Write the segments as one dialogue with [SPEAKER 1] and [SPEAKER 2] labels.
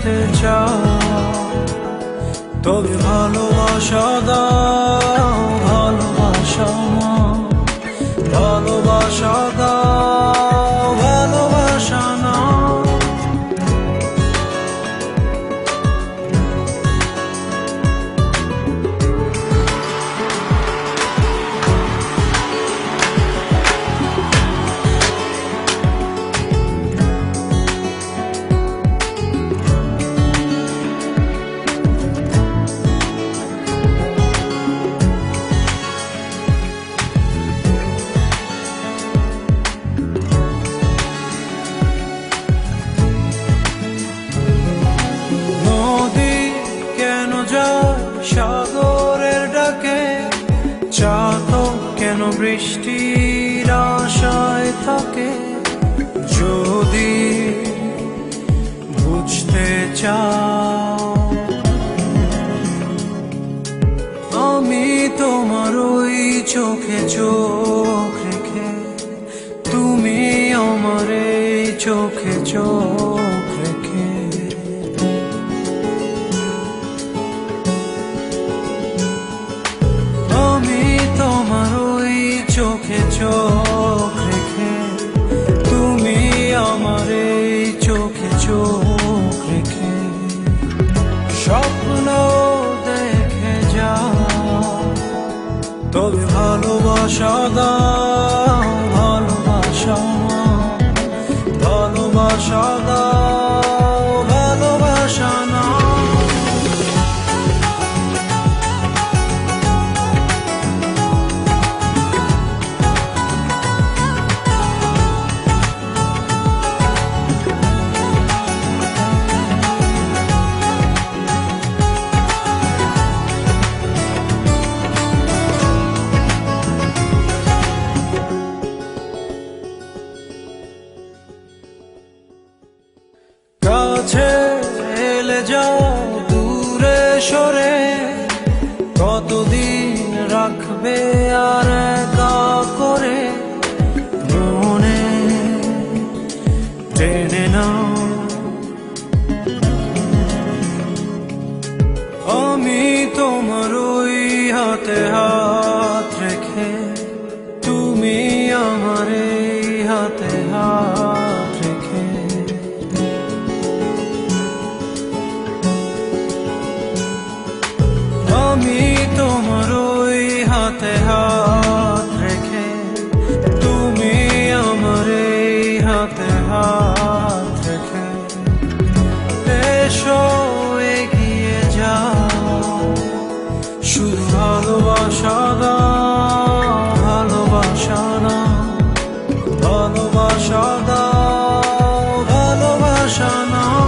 [SPEAKER 1] জানতে চাও তবে ভালোবাসা দাও, ভালোবাসা নাও, ভালোবাসা দাও, ভালোবাসা নাও। সাগরের ডাকে চাতক কেন বৃষ্টির আশায় থাকে? যদি বুঝতে চাও আমি তোমার ওই চোখে চোখ রেখে, তুমি আমার এই চোখে চোখ রেখে, চোখে চোখ রেখে, তুমি আমার এই চোখে চোখ রেখে স্বপ্ন দেখে যাও তবে ভালোবাসা দাও, ভালোবাসা নাও, ভালোবাসা দাও, ভালোবাসা নাও। কাছে এলে যাও দূরে সরে, কতদিন রাখবে আর একা করে? মনে টেনে নাও আমি তোমার ওই হাতে হাত রেখে, তুমি আমার এই হাতে হাত রেখে, আমি তোমার ওই হাতে হাত রেখে, তুমি আমার এই হাতে হাত রেখে এসো এগিয়ে যাও, শুধু ভালোবাসা দাও, ভালোবাসা নাও, ভালোবাসা দাও, ভালোবাসা নাও।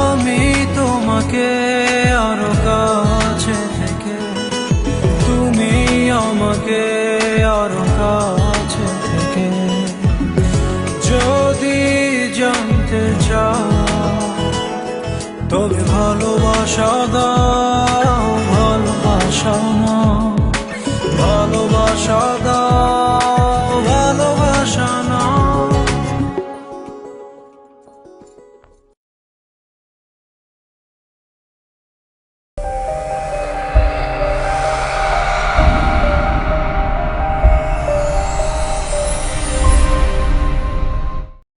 [SPEAKER 1] আমি তোমাকে আরো কাছে থেকে, তুমি আমাকে আরো কাছে থেকে যদি জানতে চাও তবে ভালোবাসা দাও, ভালোবাসা নাও, ভালোবাসা দাও।